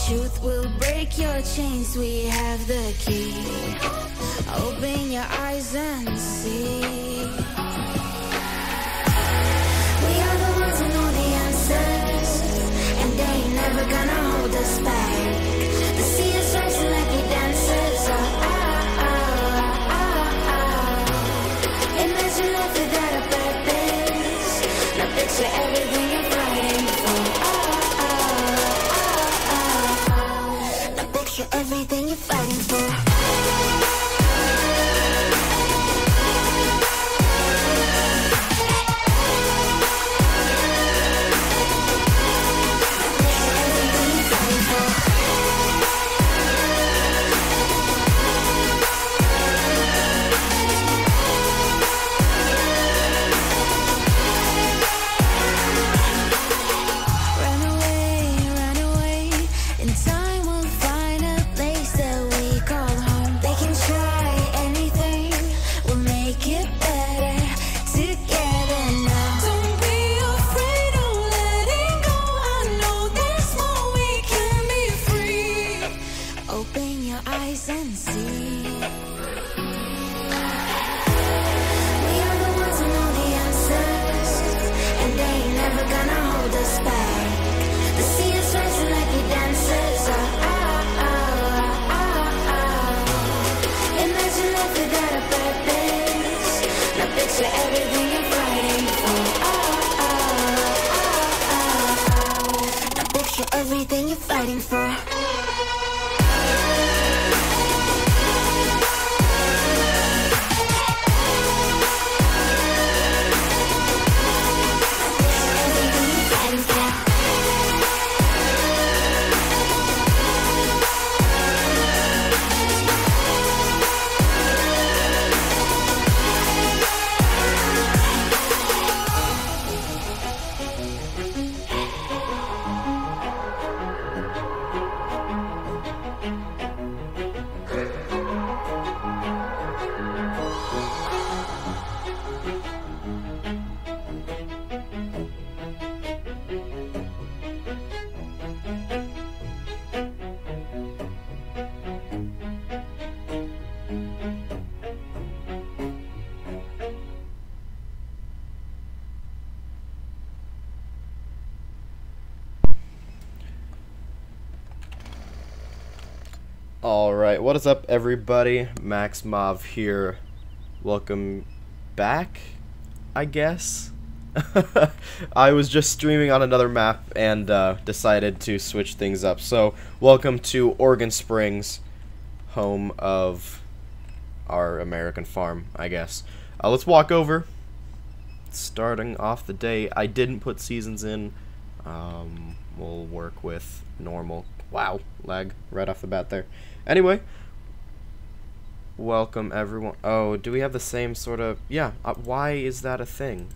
Truth will break your chains, we have the key. Open your eyes and see. We are the ones who know the answers, and they ain't never gonna hold us back. The sea is rising like we dancers. Imagine life without a purpose. Now picture everything you're fighting for. Now picture everything you're fighting for. Everything you're fighting for. Alright, what is up everybody? Max Mauve here. Welcome back, I guess. I was just streaming on another map and decided to switch things up. So, welcome to Oregon Springs, home of our American farm, I guess. Let's walk over. Starting off the day, I didn't put seasons in. We'll work with normal. Wow, lag right off the bat there. Anyway, welcome everyone. Oh, do we have the same sort of... Yeah, why is that a thing?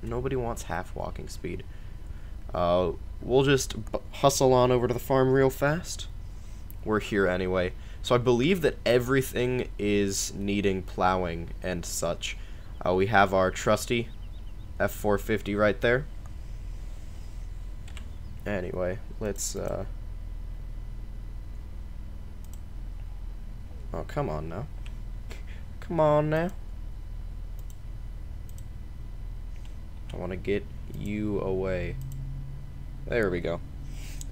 Nobody wants half walking speed. We'll just hustle on over to the farm real fast. We're here anyway. So I believe that everything is needing plowing and such. We have our trusty F450 right there. Anyway, let's... Oh, come on now. Come on now. I want to get you away. There we go.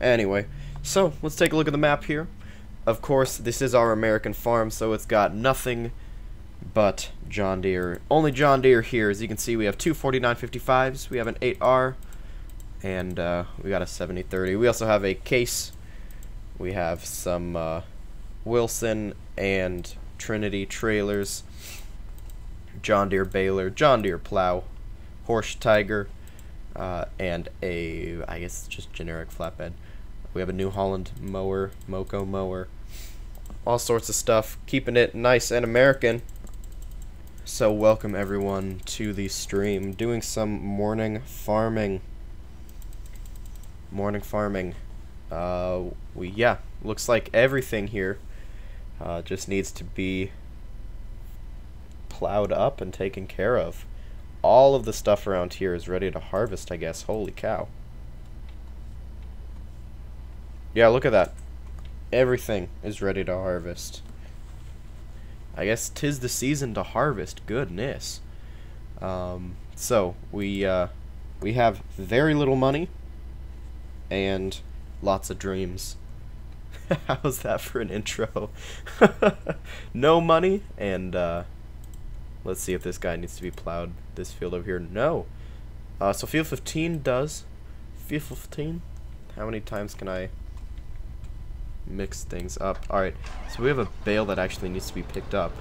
Anyway, so let's take a look at the map here. Of course, this is our American farm, so it's got nothing but John Deere. Only John Deere here. As you can see, we have two 4955s. We have an 8R. And we got a 7030. We also have a case. We have some Wilson and Trinity trailers, John Deere baler, John Deere plow, Horse Tiger, and a, I guess, just generic flatbed. We have a New Holland mower, Moco mower, all sorts of stuff, keeping it nice and American. So welcome everyone to the stream, doing some morning farming. Yeah, looks like everything here just needs to be plowed up and taken care of. All of the stuff around here is ready to harvest, I guess. Holy cow. Yeah, look at that. Everything is ready to harvest. I guess 'tis the season to harvest. Goodness. So we have very little money and lots of dreams. How's that for an intro? No money and let's see if this guy needs to be plowed. This field over here. No. So field 15 does. Field 15. How many times can I mix things up? Alright, so we have a bale that actually needs to be picked up.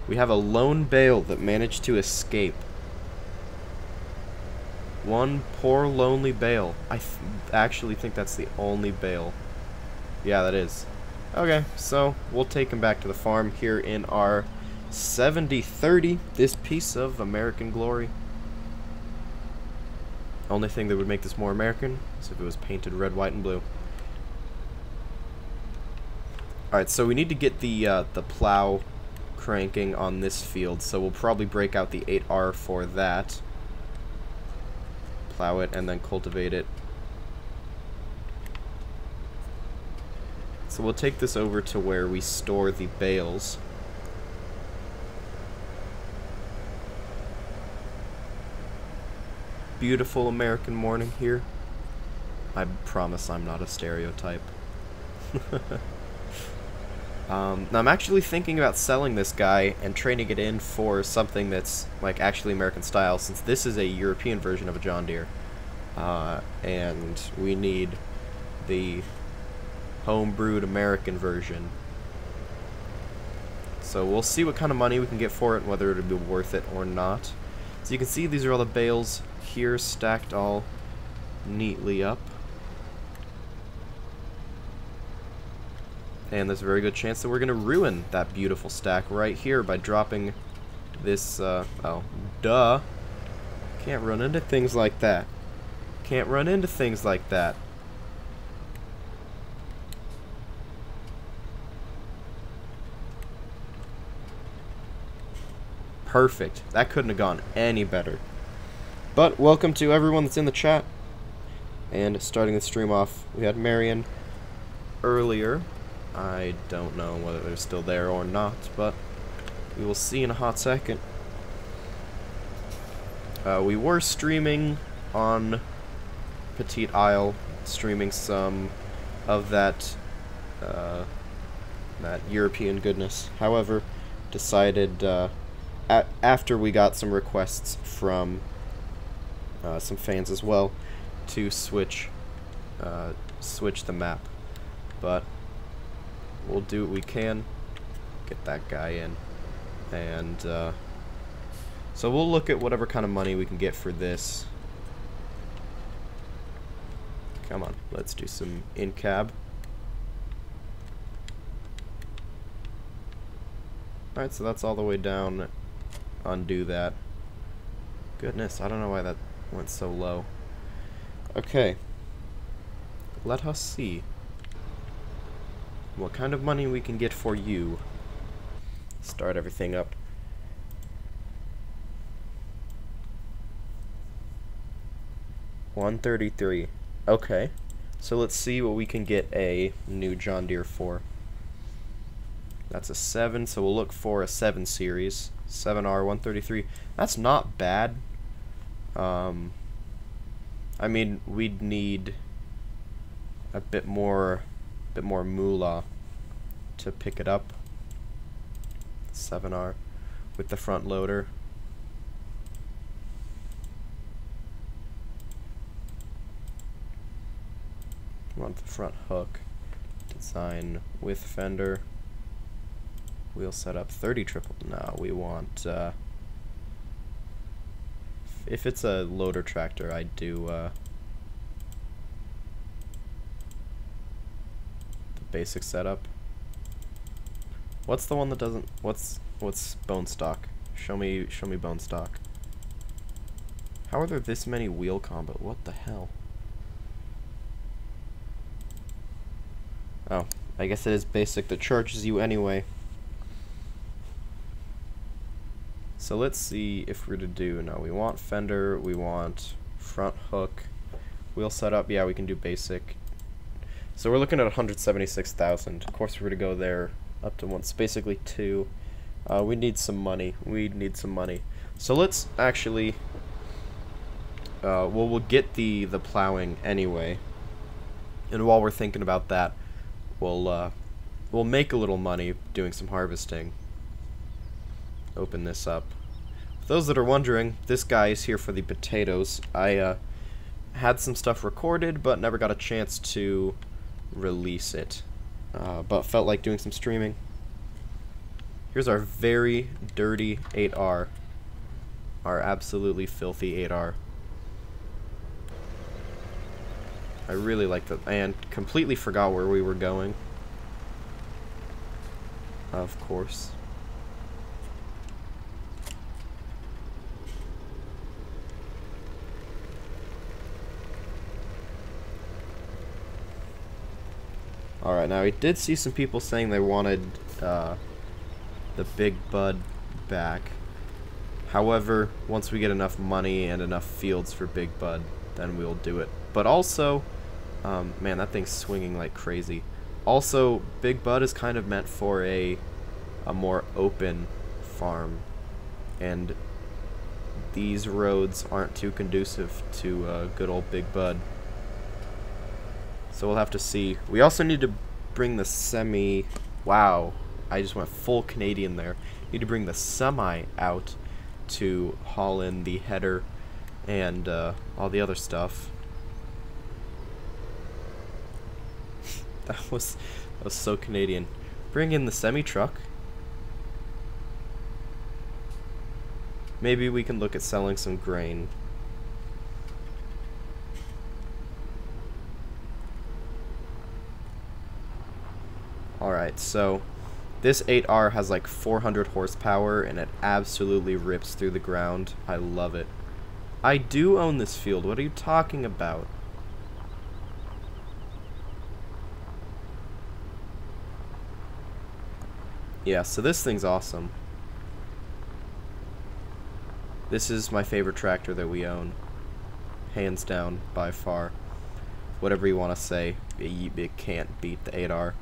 We have a lone bale that managed to escape. One poor lonely bale. I actually think that's the only bale. Yeah, that is. Okay, so we'll take him back to the farm here in our 7030, this piece of American glory. Only thing that would make this more American is if it was painted red, white, and blue. Alright, so we need to get the plow cranking on this field, so we'll probably break out the 8R for that. Plow it and then cultivate it. So we'll take this over to where we store the bales. Beautiful American morning here. I promise I'm not a stereotype. Now I'm actually thinking about selling this guy and trading it in for something that's like actually American style, since this is a European version of a John Deere. And we need the homebrewed American version. So we'll see what kind of money we can get for it and whether it'll be worth it or not. So you can see these are all the bales here stacked all neatly up. And there's a very good chance that we're going to ruin that beautiful stack right here by dropping this, oh, duh. Can't run into things like that. Can't run into things like that. Perfect. That couldn't have gone any better. But welcome to everyone that's in the chat. And starting the stream off, we had Marion earlier. I don't know whether they're still there or not, but we will see in a hot second. We were streaming on Petite Isle, streaming some of that that European goodness. However, decided after we got some requests from some fans as well to switch the map, but we'll do what we can, get that guy in, and so we'll look at whatever kind of money we can get for this. Come on, let's do some in-cab. Alright, so that's all the way down. Undo that. Goodness, I don't know why that went so low. Okay. Let us see what kind of money we can get for you. Start everything up. $133. Okay. So let's see what we can get a new John Deere for. That's a 7, so we'll look for a 7 series. 7R 133. That's not bad. I mean, we'd need a bit more moolah to pick it up. 7R with the front loader. We want the front hook. Design with fender. Wheel setup 30 triple. No, we want if it's a loader tractor, I'd do the basic setup. What's the one that doesn't? What's bone stock? Show me bone stock. How are there this many wheel combo? What the hell? Oh, I guess it is basic that charges you anyway. So let's see if we're to do, no, we want fender, we want front hook, wheel setup, yeah, we can do basic. So we're looking at 176,000. Of course, we're gonna go there up to once, basically 2. We need some money. We need some money. So let's actually. Well, we'll get the plowing anyway. And while we're thinking about that, we'll make a little money doing some harvesting. Open this up. For those that are wondering, this guy is here for the potatoes. I had some stuff recorded, but never got a chance to release it. But felt like doing some streaming. Here's our very dirty 8R. Our absolutely filthy 8R. I really like that, and completely forgot where we were going. Of course. Alright, now I did see some people saying they wanted the Big Bud back. However, once we get enough money and enough fields for Big Bud, then we'll do it. But also, man, that thing's swinging like crazy. Also, Big Bud is kind of meant for a more open farm, and these roads aren't too conducive to good old Big Bud. So we'll have to see. We also need to bring the semi. Wow, I just went full Canadian there. Need to bring the semi out to haul in the header and all the other stuff. That was so Canadian. Bring in the semi truck. Maybe we can look at selling some grain. Alright, so this 8R has like 400 horsepower and it absolutely rips through the ground. I love it. I do own this field. What are you talking about? Yeah, so this thing's awesome. This is my favorite tractor that we own. Hands down, by far. Whatever you want to say, it can't beat the 8R.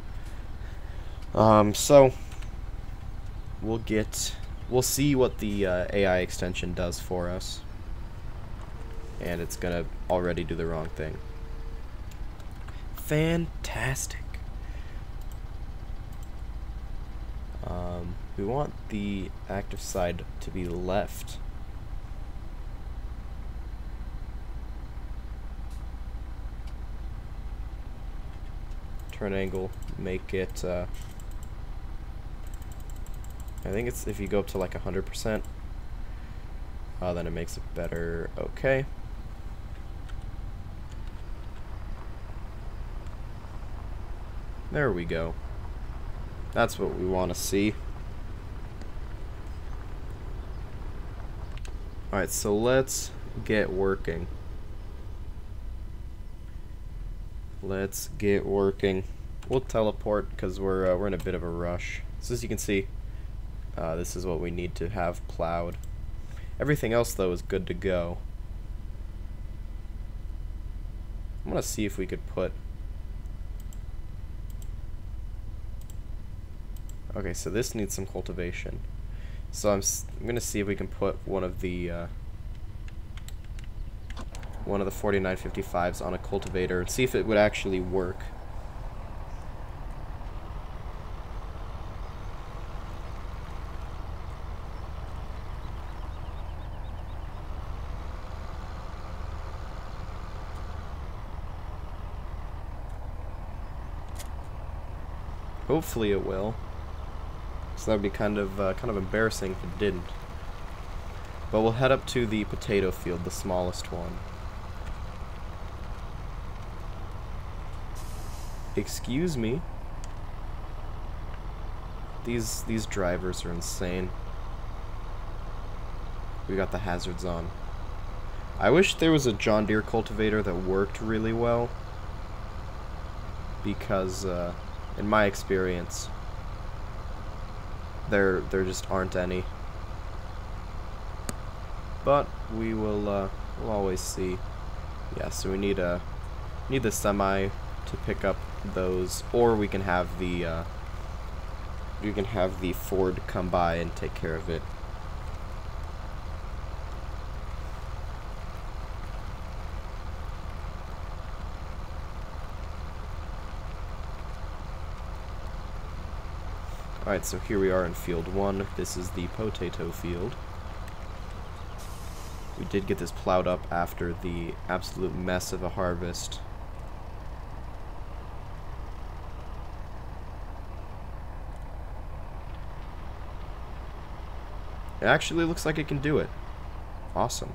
So we'll see what the AI extension does for us, and it's gonna already do the wrong thing. Fantastic. We want the active side to be left. Turn angle, make it I think it's if you go up to like 100%, then it makes it better. Okay. There we go. That's what we want to see. Alright, so let's get working. Let's get working. We'll teleport because we're in a bit of a rush. So as you can see, this is what we need to have plowed. Everything else, though, is good to go. I'm gonna see if we could put. Okay, so this needs some cultivation. So I'm gonna see if we can put one of the 4955s on a cultivator and see if it would actually work. Hopefully it will. So that would be kind of embarrassing if it didn't. But we'll head up to the potato field, the smallest one. Excuse me. These drivers are insane. We got the hazards on. I wish there was a John Deere cultivator that worked really well, because in my experience, there just aren't any. But we will we'll always see. Yeah, so we need the semi to pick up those, or we can have the Ford come by and take care of it. Alright, so here we are in field 1. This is the potato field. We did get this plowed up after the absolute mess of a harvest. It actually looks like it can do it. Awesome.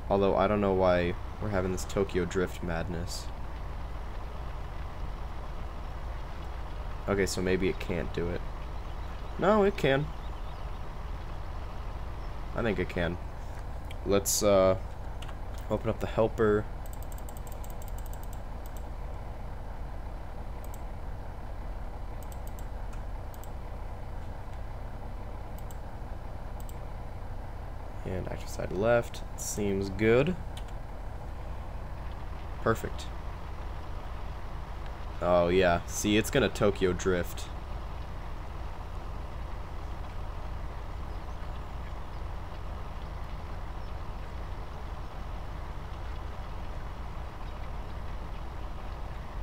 Although, I don't know why we're having this Tokyo Drift madness. Okay, so maybe it can't do it. No, it can. I think it can. Let's open up the helper. And active side left. Seems good. Perfect. Oh yeah, see, it's gonna Tokyo Drift.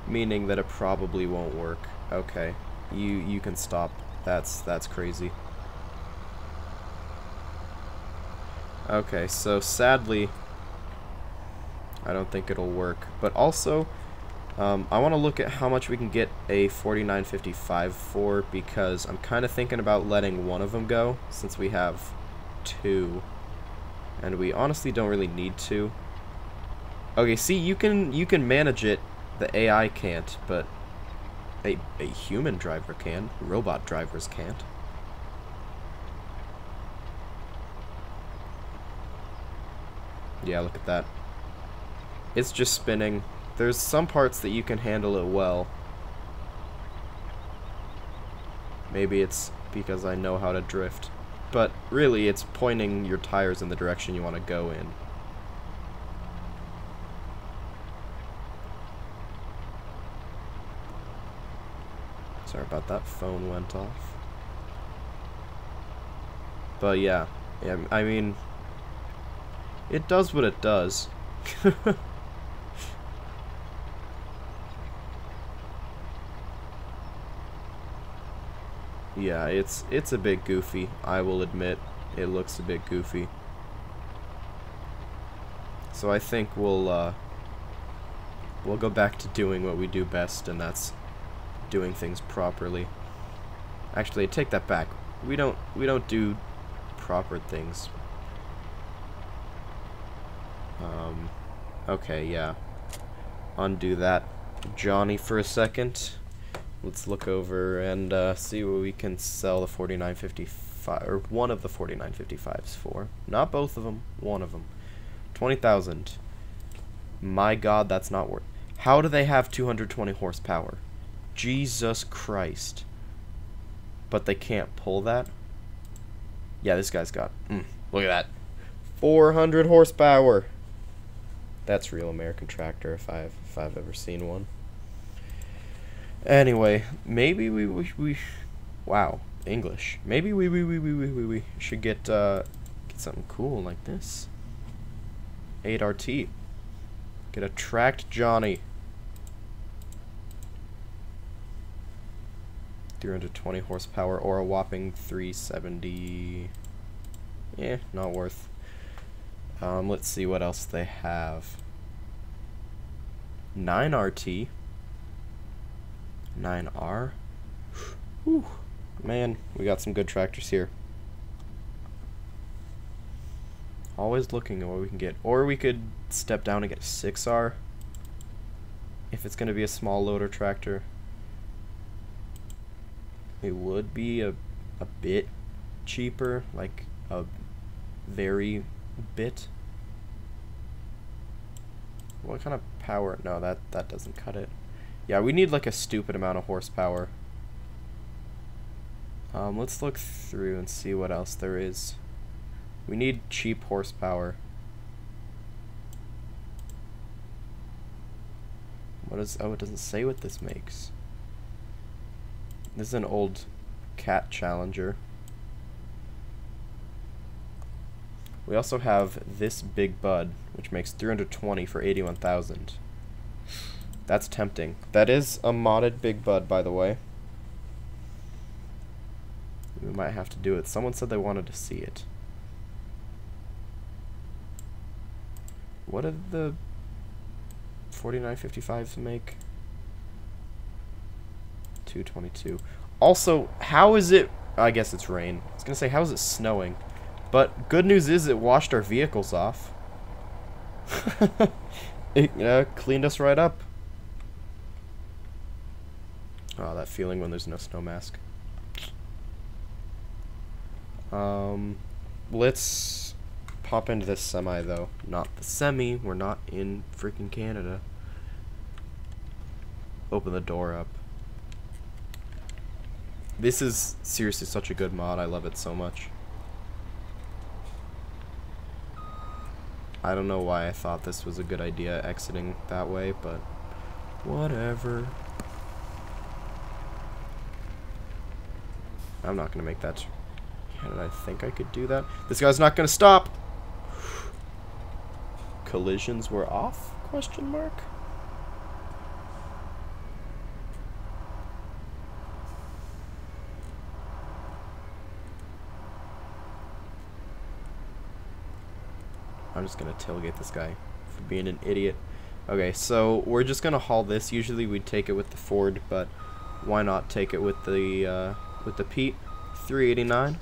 Meaning that it probably won't work. Okay, you can stop. That's crazy. Okay, so sadly, I don't think it'll work. But also, I want to look at how much we can get a 4955 for, because I'm kind of thinking about letting one of them go, since we have 2. And we honestly don't really need to. Okay, see, you can manage it. The AI can't, but a human driver can. Robot drivers can't. Yeah, look at that. It's just spinning. There's some parts that you can handle it well. Maybe it's because I know how to drift. But really, it's pointing your tires in the direction you want to go in. Sorry about that, phone went off. But yeah, I mean, it does what it does. Yeah, it's a bit goofy, I will admit. It looks a bit goofy. So I think we'll go back to doing what we do best, and that's doing things properly. Actually, I take that back. We don't do proper things. Okay, yeah. Undo that, Johnny, for a second. Let's look over and see what we can sell the 4955, or one of the 4955s for. Not both of them, one of them. 20,000. My God, that's not worth. How do they have 220 horsepower? Jesus Christ. But they can't pull that? Yeah, this guy's got. Look at that. 400 horsepower. That's real American tractor if I've ever seen one. Anyway, maybe we wow, English. Maybe we should get something cool like this. 8RT. Get a tracked Johnny. 320 horsepower or a whopping 370. Yeah, not worth. Let's see what else they have. 9RT. 9R. Whew. Man, we got some good tractors here. Always looking at what we can get. Or we could step down and get 6R. If it's going to be a small loader tractor. It would be a bit cheaper. Like a very bit. What kind of power? No, that doesn't cut it. Yeah, we need like a stupid amount of horsepower. Let's look through and see what else there is. We need cheap horsepower. What is... Oh, it doesn't say what this makes. This is an old cat Challenger. We also have this big bud, which makes 320 for 81,000. That's tempting. That is a modded big bud, by the way. We might have to do it. Someone said they wanted to see it. What did the 4955s make? 222. Also, how is it... I guess it's rain. I was going to say, how is it snowing? But good news is it washed our vehicles off. It cleaned us right up. Oh, that feeling when there's no snow mask. Let's pop into this semi, though. Not the semi. We're not in freaking Canada. Open the door up. This is seriously such a good mod. I love it so much. I don't know why I thought this was a good idea exiting that way, but whatever. I'm not going to make that. How did I think I could do that? This guy's not going to stop. Collisions were off? Question mark. I'm just going to tailgate this guy for being an idiot. Okay, so we're just going to haul this. Usually we'd take it with the Ford, but why not take it with the Pete 389?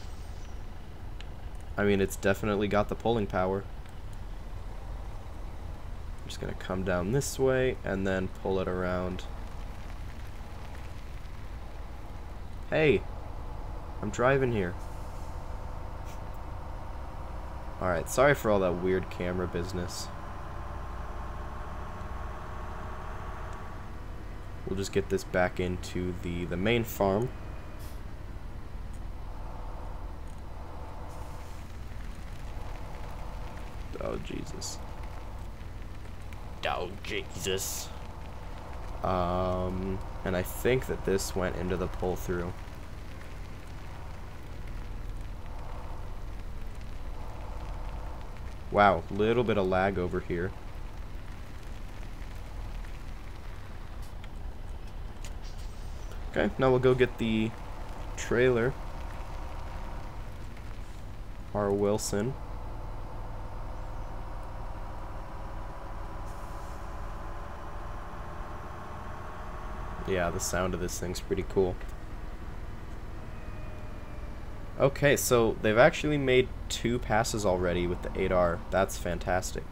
I mean, it's definitely got the pulling power. I'm just going to come down this way and then pull it around. Hey, I'm driving here. Alright, sorry for all that weird camera business. We'll just get this back into the main farm. Oh, Jesus. Oh, Jesus. And I think that this went into the pull-through. Wow, little bit of lag over here. Okay, now we'll go get the trailer. R. Wilson. Yeah, the sound of this thing's pretty cool. Okay, so they've actually made 2 passes already with the 8R. That's fantastic.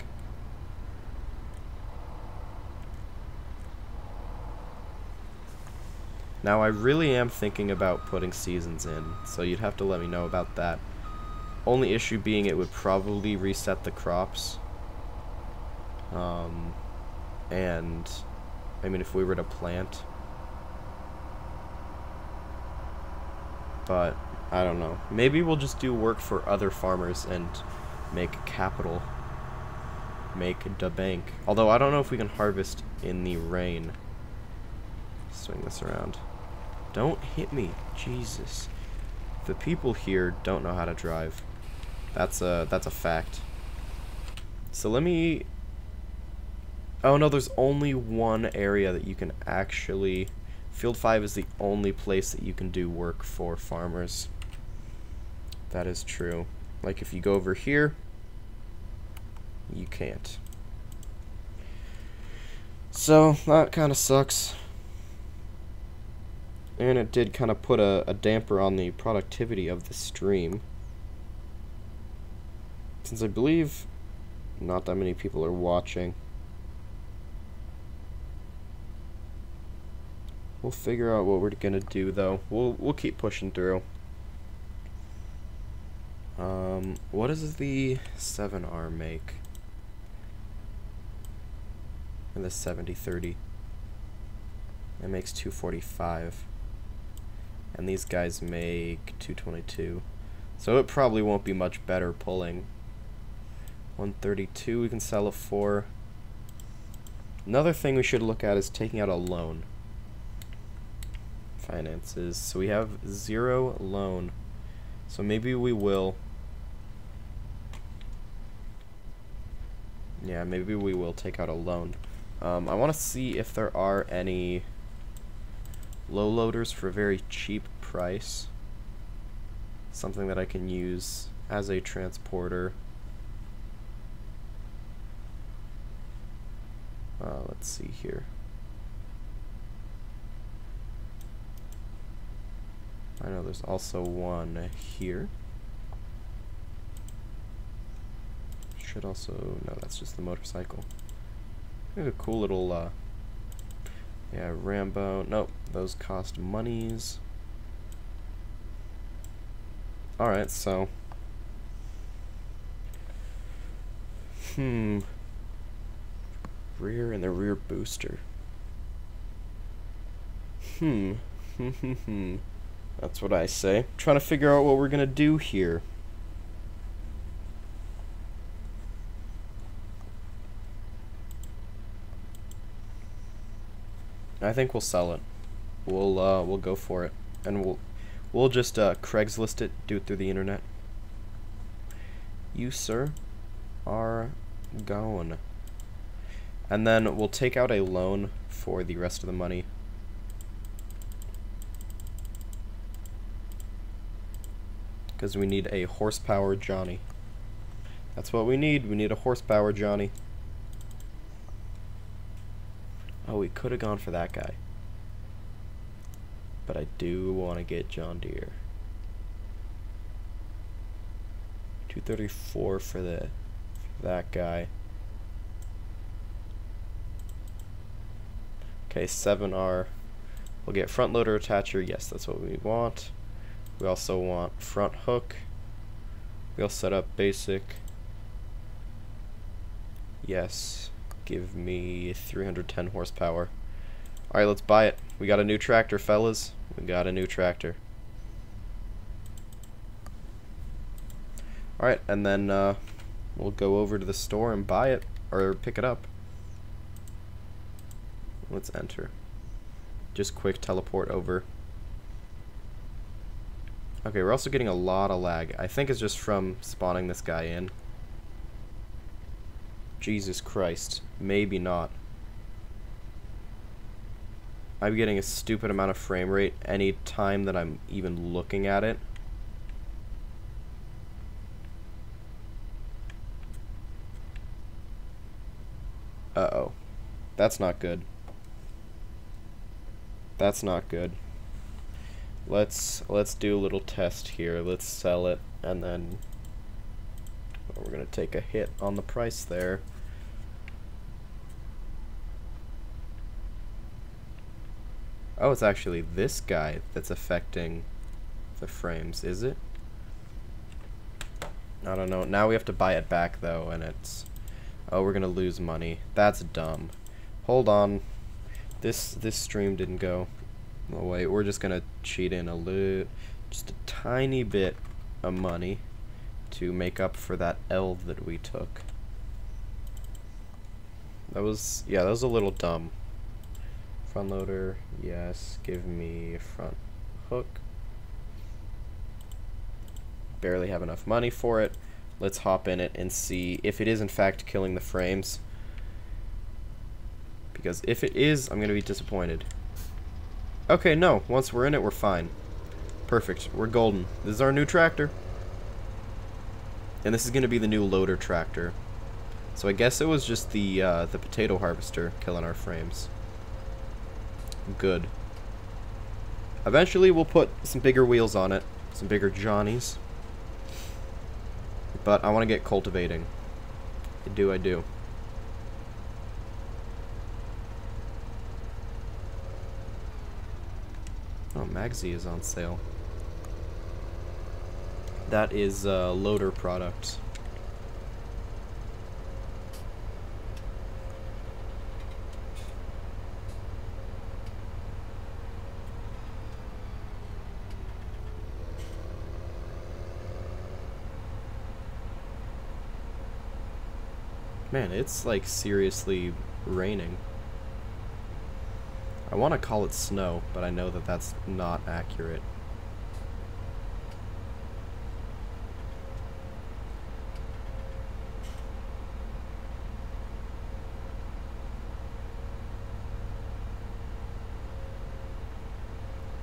Now, I really am thinking about putting seasons in, so you'd have to let me know about that. Only issue being it would probably reset the crops. And, I mean, if we were to plant. But I don't know. Maybe we'll just do work for other farmers and make capital. Make da bank. Although I don't know if we can harvest in the rain. Swing this around. Don't hit me. Jesus. The people here don't know how to drive. That's a fact. So let me... Oh no, there's only one area that you can actually... Field 5 is the only place that you can do work for farmers. That is true. Like if you go over here, you can't. So that kind of sucks. And it did kind of put a damper on the productivity of the stream. Since I believe not that many people are watching. We'll figure out what we're gonna do though. We'll keep pushing through. What does the 7R make? And the 7030. It makes 245. And these guys make 222. So it probably won't be much better pulling. 132 we can sell it for. Another thing we should look at is taking out a loan. Finances. So we have 0 loan. So maybe we will. Yeah, maybe we will take out a loan. I want to see if there are any low loaders for a very cheap price. Something that I can use as a transporter. Let's see here. I know there's also one here. Should also, no, that's just the motorcycle. We have a cool little, yeah, Rambo. Nope, those cost monies. Alright, so. Rear and the rear booster. That's what I say. Trying to figure out what we're gonna do here. I think we'll sell it. We'll go for it, and we'll just Craigslist it, do it through the internet. You, sir, are gone. And then we'll take out a loan for the rest of the money. Because we need a horsepower Johnny. That's what we need. We need a horsepower Johnny. Oh, we could have gone for that guy. But I do want to get John Deere. 234 for that guy. Okay, 7R. We'll get front loader attacher. Yes, that's what we want. We also want front hook. We'll set up basic. Yes. Give me 310 horsepower. Alright, let's buy it. We got a new tractor, fellas. We got a new tractor. Alright, and then we'll go over to the store and buy it, or pick it up. Let's enter. Just quick teleport over. Okay, we're also getting a lot of lag. I think it's just from spawning this guy in. Jesus Christ. Maybe not. I'm getting a stupid amount of frame rate any time that I'm even looking at it. Uh-oh. That's not good. That's not good. Let's do a little test here. Let's sell it, and then we're gonna take a hit on the price there. Oh, it's actually this guy that's affecting the frames, is it? I don't know. Now we have to buy it back though, and it's, oh, we're gonna lose money. That's dumb. Hold on. This stream didn't go. Oh wait, we're just gonna cheat in just a tiny bit of money to make up for that L that we took. That was, yeah, that was a little dumb. Front loader, yes, give me front hook. Barely have enough money for it. Let's hop in it and see if it is in fact killing the frames. Because if it is, I'm gonna be disappointed. Okay, no, once we're in it, we're fine. Perfect, we're golden. This is our new tractor. And this is gonna be the new loader tractor. So I guess it was just the potato harvester killing our frames. Good. Eventually we'll put some bigger wheels on it, some bigger Johnnies. But I want to get cultivating. I do. Oh, Magzy is on sale. That is loader product. Man, it's like seriously raining. I want to call it snow, but I know that that's not accurate.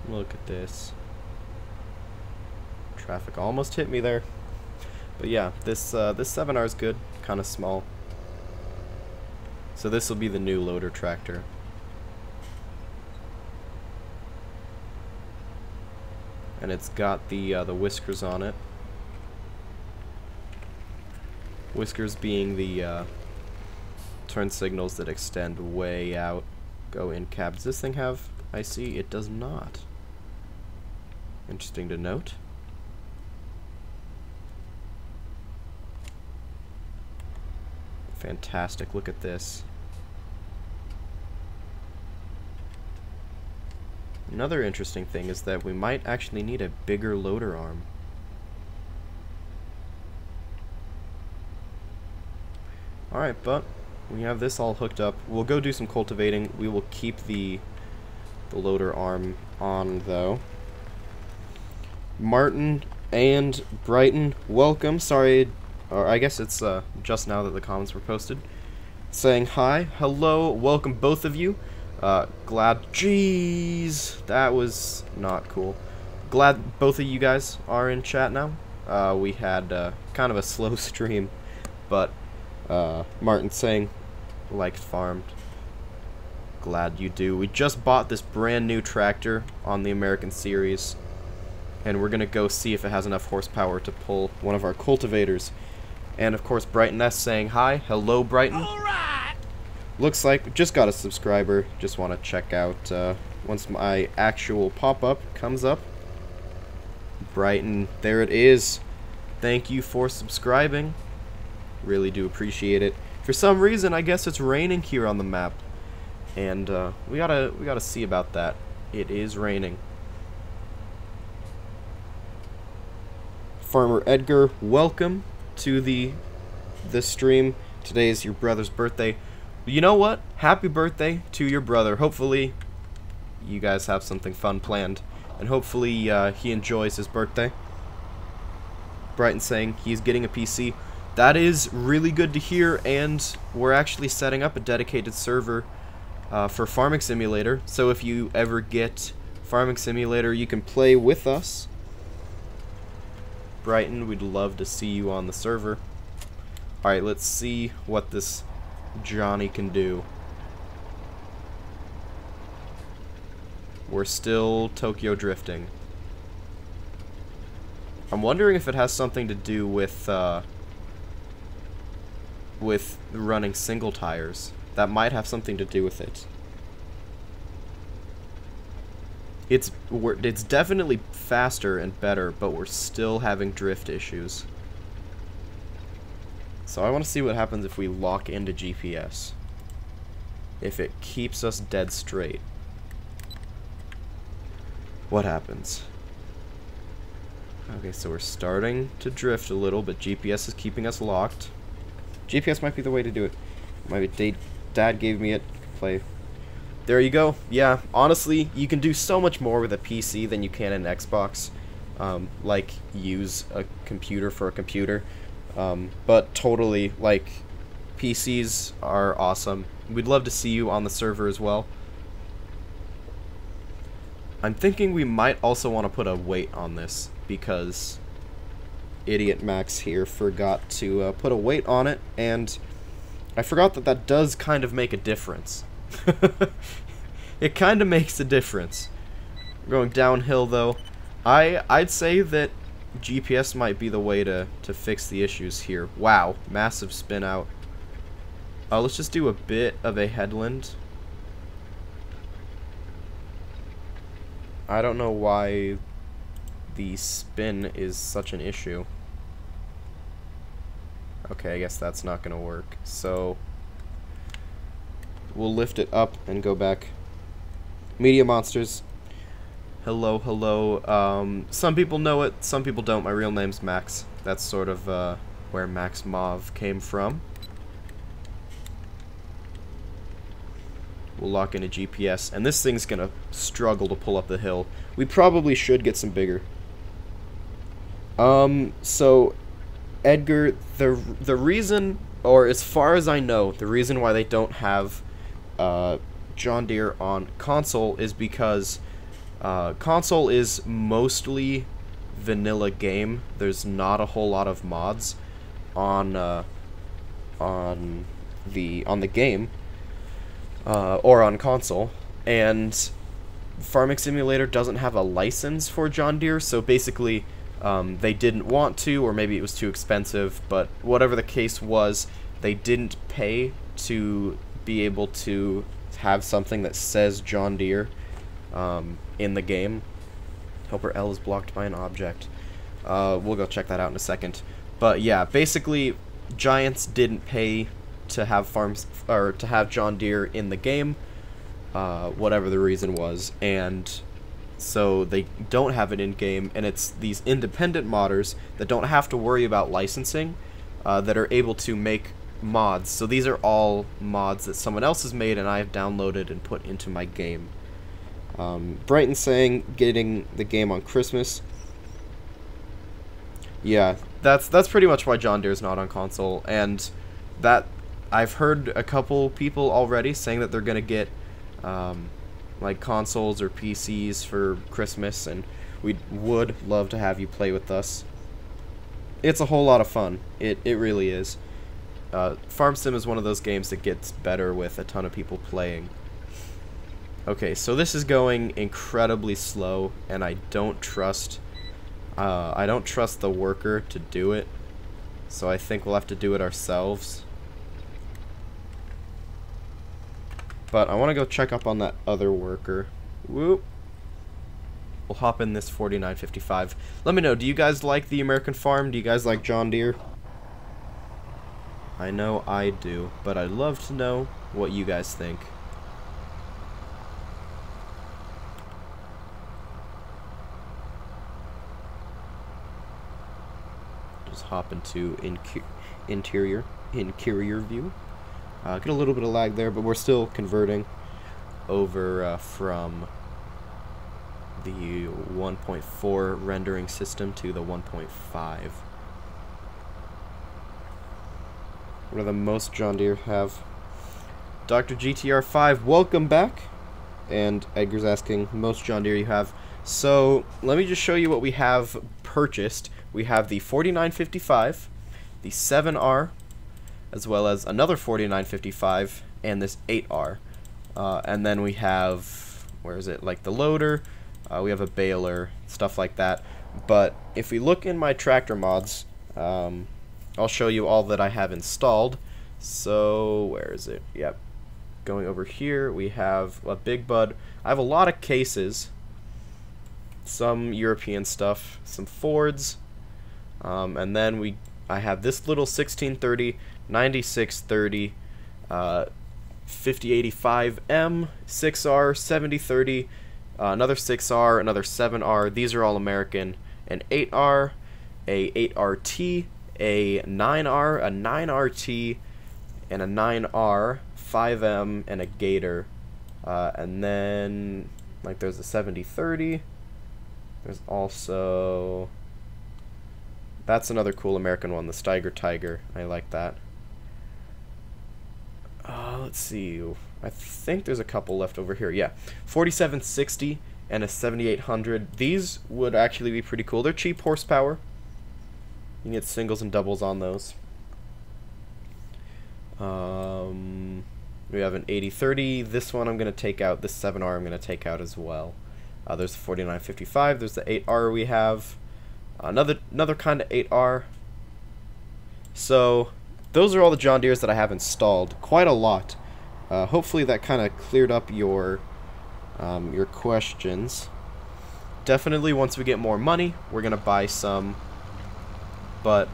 Look at this. Traffic almost hit me there. But yeah, this 7R is good, kind of small. So this will be the new loader tractor. And it's got the whiskers on it. Whiskers being the turn signals that extend way out, go in cab. Does this thing have IC? It does not. Interesting to note. Fantastic, look at this. Another interesting thing is that we might actually need a bigger loader arm. Alright, but we have this all hooked up. We'll go do some cultivating. We will keep the loader arm on, though. Martin and Brighton, welcome. Sorry, or I guess it's just now that the comments were posted. Saying hi, hello, welcome both of you. Glad, jeez, that was not cool. Glad both of you guys are in chat now. We had kind of a slow stream, but Martin saying, liked farmed. Glad you do. We just bought this brand new tractor on the American Series, and we're gonna go see if it has enough horsepower to pull one of our cultivators. And of course, Brighton S saying hi. Hello, Brighton. All right. Looks like just got a subscriber. Just want to check out once my actual pop-up comes up. Brighton, there it is. Thank you for subscribing. Really do appreciate it. For some reason, I guess it's raining here on the map, and we gotta see about that. It is raining. Farmer Edgar, welcome to the stream. Today is your brother's birthday. You know what? Happy birthday to your brother. Hopefully you guys have something fun planned, and hopefully he enjoys his birthday. Brighton saying he's getting a PC. That is really good to hear, and we're actually setting up a dedicated server for Farming Simulator. So if you ever get Farming Simulator, you can play with us. Brighton, we'd love to see you on the server. Alright, let's see what this Johnny can do. We're still Tokyo drifting. I'm wondering if it has something to do with running single tires. That might have something to do with it. It's definitely faster and better, but we're still having drift issues. So I want to see what happens if we lock into GPS. If it keeps us dead straight. What happens? Okay, so we're starting to drift a little, but GPS is keeping us locked. GPS might be the way to do it. Dad gave me it. Play. There you go. Yeah, honestly, you can do so much more with a PC than you can an Xbox. Like, use a computer for a computer. But totally, like, PCs are awesome. We'd love to see you on the server as well. I'm thinking we might also want to put a weight on this, because Idiot Max here forgot to put a weight on it, and I forgot that that does kind of make a difference. It kind of makes a difference. We're going downhill, though. I'd say that GPS might be the way to fix the issues here. Wow, massive spin out. Let's just do a bit of a headland. I don't know why the spin is such an issue. Okay, I guess that's not gonna work. So we'll lift it up and go back. Media Monsters. Hello, hello. Some people know it, some people don't. My real name's Max. That's sort of where Max Mauve came from. We'll lock in a GPS, and this thing's gonna struggle to pull up the hill. We probably should get some bigger. So, Edgar, the reason, or as far as I know, the reason why they don't have John Deere on console is because console is mostly vanilla game. There's not a whole lot of mods on the game or on console, and Farming Simulator doesn't have a license for John Deere, so basically they didn't want to, or maybe it was too expensive, but whatever the case was, they didn't pay to be able to have something that says John Deere in the game. Helper L is blocked by an object. We'll go check that out in a second. But yeah, basically, Giants didn't pay to have farms or to have John Deere in the game, whatever the reason was, and so they don't have it in game. And it's these independent modders that don't have to worry about licensing, that are able to make mods. So these are all mods that someone else has made and I have downloaded and put into my game. Brighton saying getting the game on Christmas. Yeah, that's pretty much why John Deere's not on console, and that I've heard a couple people already saying that they're gonna get like consoles or PCs for Christmas, and we would love to have you play with us. It's a whole lot of fun. It really is. Farm Sim is one of those games that gets better with a ton of people playing. Okay, so this is going incredibly slow, and I don't trust the worker to do it, so I think we'll have to do it ourselves. But I want to go check up on that other worker. Whoop. We'll hop in this 4955. Let me know, do you guys like the American Farm? Do you guys like John Deere? I know I do, but I'd love to know what you guys think. Just hop into interior view. Get a little bit of lag there, but we're still converting over from the 1.4 rendering system to the 1.5. What do the most John Deere have? Dr. GTR5, welcome back. And Edgar's asking, most John Deere you have. So, let me just show you what we have purchased. We have the 4955, the 7R, as well as another 4955, and this 8R. And then we have, where is it, like the loader, we have a baler, stuff like that. But if we look in my tractor mods, I'll show you all that I have installed. So, where is it? Yep. Going over here, we have a Big Bud. I have a lot of cases, some European stuff, some Fords, and then I have this little 1630, 9630, 5085M, 6R, 7030, another 6R, another 7R. These are all American. An 8R, a 8RT, a 9R, a 9RT, and a 9R, 5M, and a Gator. And then, like, there's a 7030. There's also... That's another cool American one, the Steiger Tiger. I like that. Let's see. I think there's a couple left over here. Yeah, 4760 and a 7800. These would actually be pretty cool. They're cheap horsepower. You can get singles and doubles on those. We have an 8030. This one I'm going to take out. This 7R I'm going to take out as well. There's the 4955. There's the 8R we have. Another kind of 8R. So those are all the John Deeres that I have installed. Quite a lot. Hopefully that kind of cleared up your questions. Definitely once we get more money, we're going to buy some. But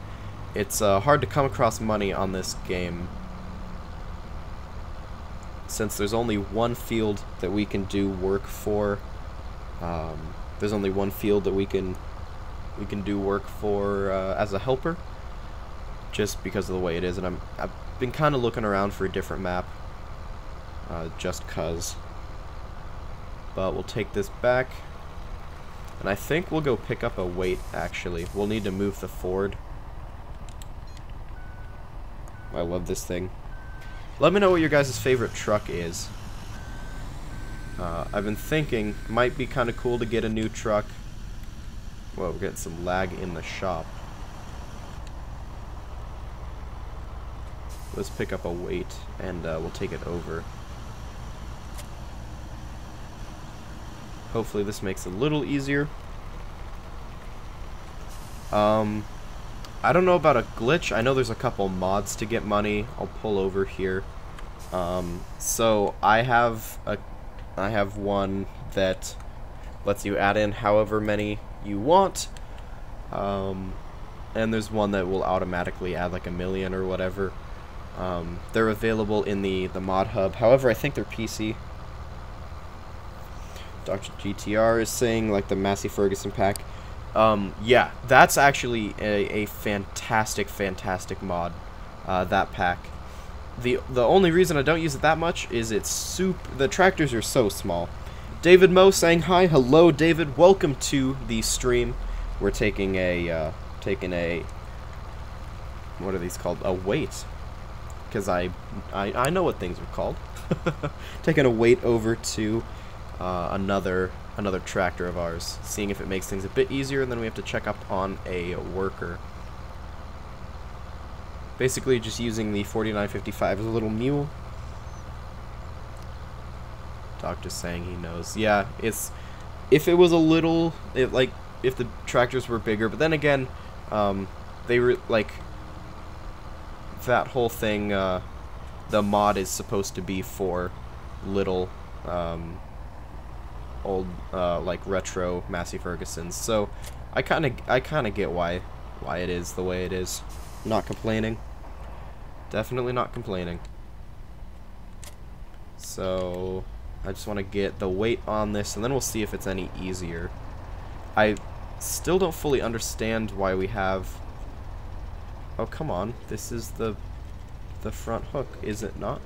it's hard to come across money on this game, since there's only one field that we can do work for. There's only one field that we can do work for as a helper, just because of the way it is. And I've been kind of looking around for a different map. just cuz. But we'll take this back. And I think we'll go pick up a weight, actually. We'll need to move the Ford. I love this thing. Let me know what your guys' favorite truck is. I've been thinking, it might be kind of cool to get a new truck. Well, we're getting some lag in the shop. Let's pick up a weight, and we'll take it over. Hopefully this makes it a little easier. I don't know about a glitch. I know there's a couple mods to get money. I'll pull over here. So I have one that lets you add in however many you want. And there's one that will automatically add like 1 million or whatever. They're available in the mod hub. However, I think they're PC. Dr. GTR is saying like the Massey Ferguson pack. Yeah, that's actually a fantastic mod, that pack. The only reason I don't use it that much is the tractors are so small. David Moe saying hi. Hello, David. Welcome to the stream. We're taking a, what are these called? A weight. Because I know what things are called. Taking a weight over to another tractor of ours, seeing if it makes things a bit easier, and then we have to check up on a worker. Basically just using the 4955 as a little mule. Doctor's saying he knows. Yeah, if it was a little, like if the tractors were bigger, but then again, they were like that whole thing. The mod is supposed to be for little old like retro Massey Fergusons, so I kind of get why it is the way it is. Not complaining. Definitely not complaining. So I just want to get the weight on this, and then we'll see if it's any easier. I still don't fully understand why we have... Oh, come on. This is the front hook, is it not?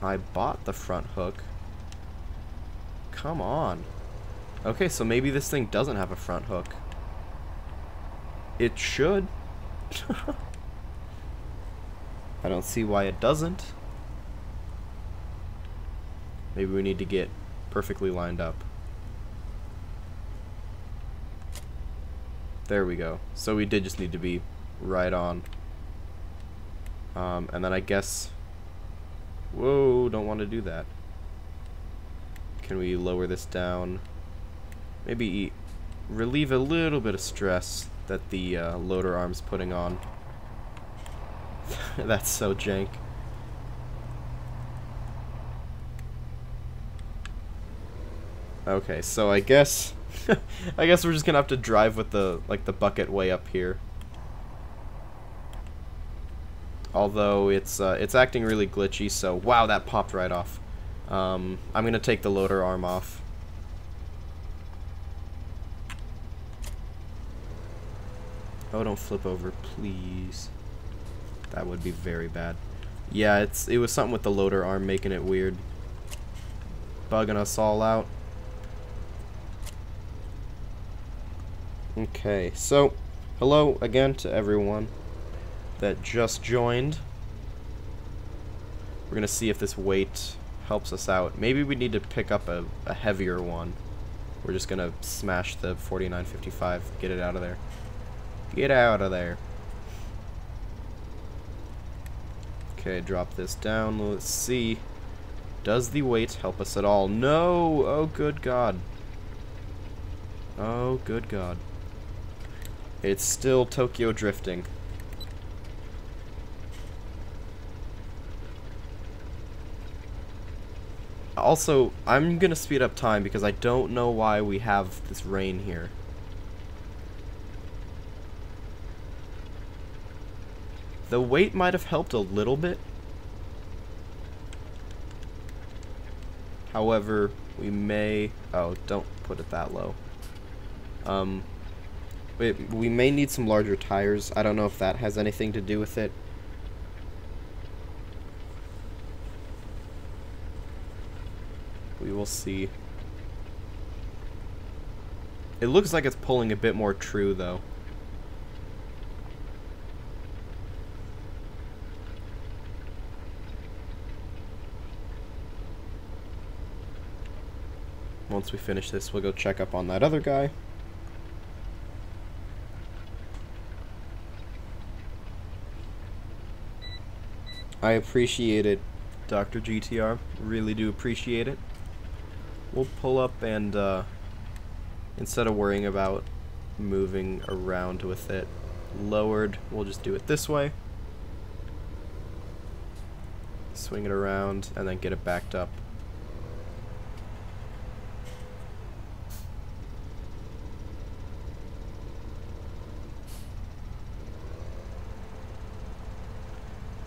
I bought the front hook. Come on. Okay, so maybe this thing doesn't have a front hook. It should. I don't see why it doesn't. Maybe we need to get perfectly lined up. There we go. So we did just need to be right on. And then I guess... Whoa, don't want to do that. Can we lower this down? Maybe relieve a little bit of stress that the loader arm's putting on. That's so jank. Okay, so I guess I guess we're just gonna have to drive with the bucket way up here. Although it's acting really glitchy, so wow, that popped right off. I'm gonna take the loader arm off. Oh, don't flip over, please. That would be very bad. Yeah, it was something with the loader arm making it weird. Bugging us all out. Okay, so hello again to everyone that just joined. We're gonna see if this weight helps us out. Maybe we need to pick up a heavier one. We're just gonna smash the 4955, get it out of there. Get out of there. Okay, drop this down. Let's see. Does the weight help us at all? No! Oh, good God. Oh, good God. It's still Tokyo drifting. Also, I'm gonna speed up time because I don't know why we have this rain here. The weight might have helped a little bit. However, we may... Oh, don't put it that low. We may need some larger tires. I don't know if that has anything to do with it. we'll see. It looks like it's pulling a bit more true, though. Once we finish this, we'll go check up on that other guy. I appreciate it, Dr. GTR. Really do appreciate it. We'll pull up and, instead of worrying about moving around with it lowered, we'll just do it this way. Swing it around, and then get it backed up.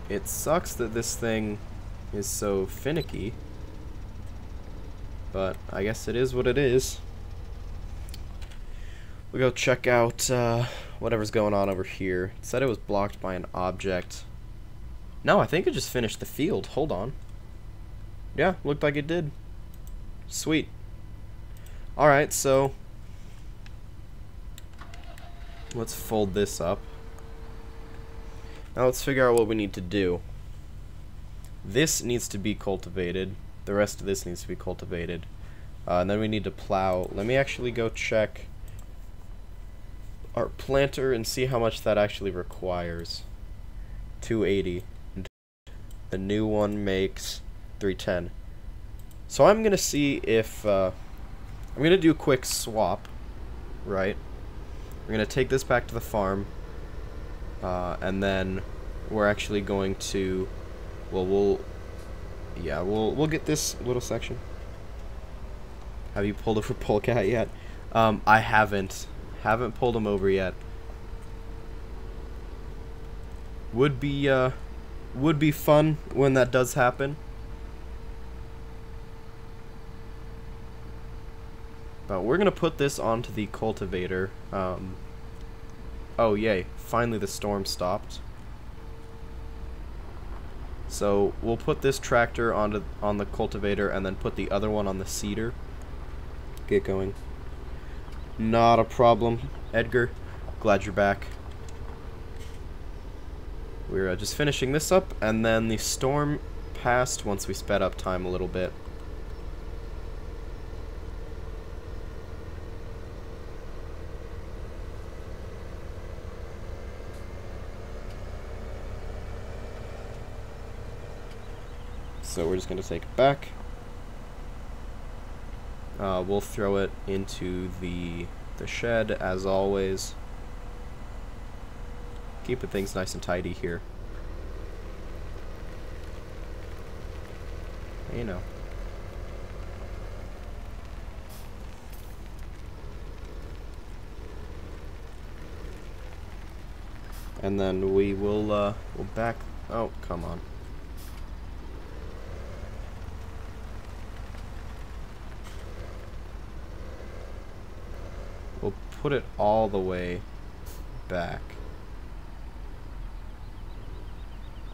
It sucks that this thing is so finicky, but I guess it is what it is. We'll go check out whatever's going on over here. It said it was blocked by an object. No, I think it just finished the field. Hold on. Yeah, looked like it did. Sweet. Alright, so let's fold this up. Now let's figure out what we need to do. This needs to be cultivated. The rest of this needs to be cultivated. And then we need to plow. Let me actually go check our planter and see how much that actually requires. 280. The new one makes 310. So I'm going to see if... I'm going to do a quick swap. Right? We're going to take this back to the farm. And then we're actually going to, well, we'll get this little section. Have you pulled over Polecat yet? I haven't pulled him over yet. Would be fun when that does happen. But we're gonna put this onto the cultivator. Oh yay, finally the storm stopped. So we'll put this tractor on the cultivator and then put the other one on the seeder. Get going. Not a problem, Edgar. Glad you're back. We're just finishing this up, and then the storm passed once we sped up time a little bit. So we're just going to take it back. We'll throw it into the shed as always. Keeping things nice and tidy here. You know. And then we will we'll back. Oh, come on. We'll put it all the way back.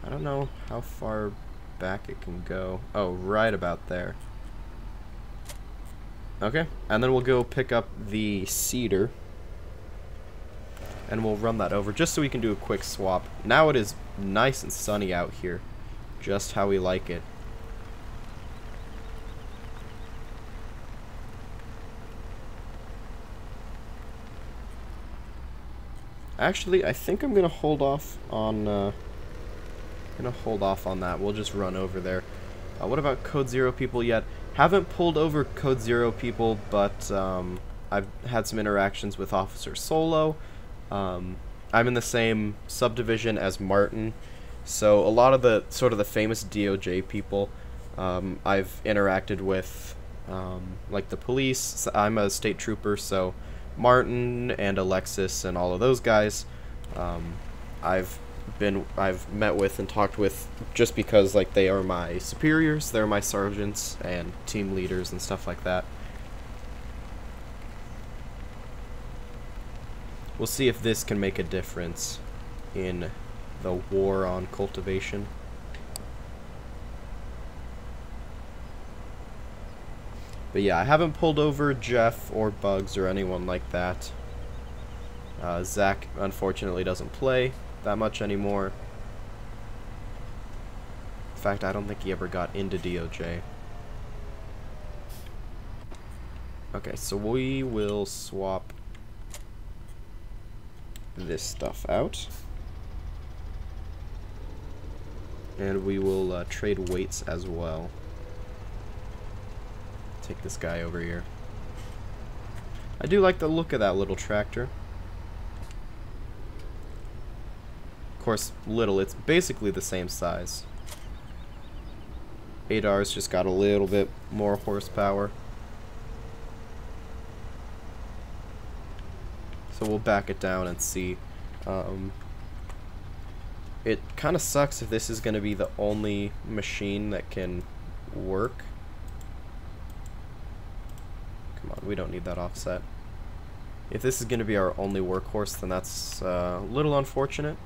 I don't know how far back it can go. Oh, right about there. Okay, and then we'll go pick up the seeder. And we'll run that over just so we can do a quick swap. Now it is nice and sunny out here. Just how we like it. Actually, I think I'm gonna hold off on that. We'll just run over there. What about Code Zero people yet? Haven't pulled over Code Zero people, but I've had some interactions with Officer Solo. I'm in the same subdivision as Martin, so a lot of the sort of the famous DOJ people I've interacted with, like the police. I'm a state trooper, so Martin and Alexis and all of those guys I've met with and talked with just because like they are my superiors, they're my sergeants and team leaders and stuff like that. We'll see if this can make a difference in the war on cultivation. But yeah, I haven't pulled over Jeff or Bugs or anyone like that. Zach, unfortunately, doesn't play that much anymore. In fact, I don't think he ever got into DOJ. Okay, so we will swap this stuff out. And we will trade weights as well. Take this guy over here. I do like the look of that little tractor. Of course, little, it's basically the same size. 8R's just got a little bit more horsepower. So we'll back it down and see. It kind of sucks if this is going to be the only machine that can work. Come on, we don't need that offset. If this is going to be our only workhorse, then that's a little unfortunate.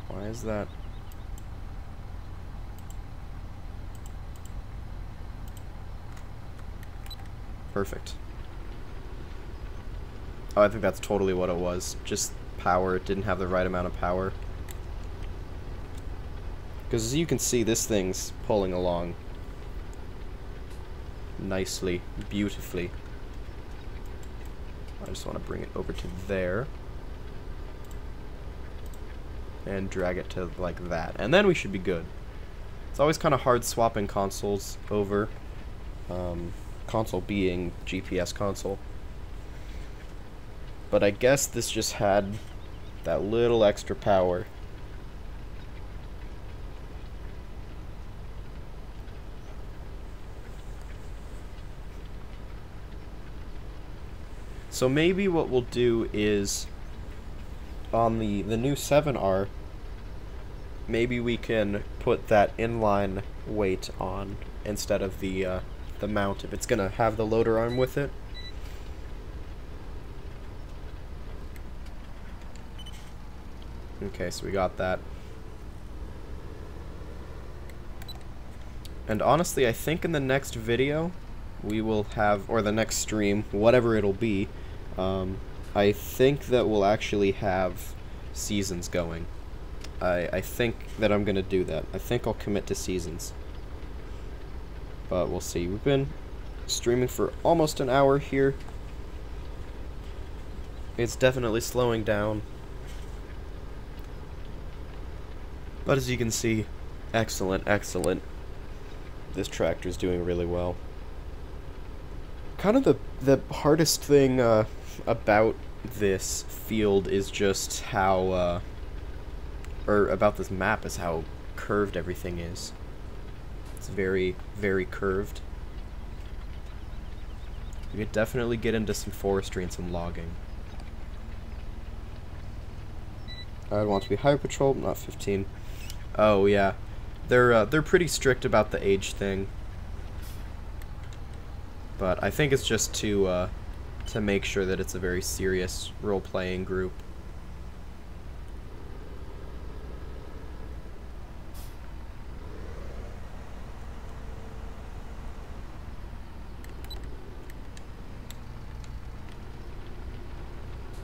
Why is that? Perfect. Oh, I think that's totally what it was. Just power. It didn't have the right amount of power. Because as you can see, this thing's pulling along nicely, beautifully. I just want to bring it over to there. And drag it to like that. And then we should be good. It's always kind of hard swapping consoles over. Console being GPS console. But I guess this just had that little extra power. So maybe what we'll do is on the new 7R, maybe we can put that inline weight on instead of the mount if it's gonna have the loader arm with it. Okay, so we got that. And honestly, I think in the next video we will have, or the next stream, whatever it'll be, I think that we'll actually have seasons going. I think that I'm gonna do that. I think I'll commit to seasons. But we'll see. We've been streaming for almost an hour here. It's definitely slowing down. But as you can see, excellent, excellent. This tractor's doing really well. Kind of the hardest thing about this field is just how, or about this map is how curved everything is. It's very, very curved. We could definitely get into some forestry and some logging. I'd want to be higher patrol, not 15. Oh yeah, they're pretty strict about the age thing. But I think it's just to make sure that it's a very serious role-playing group.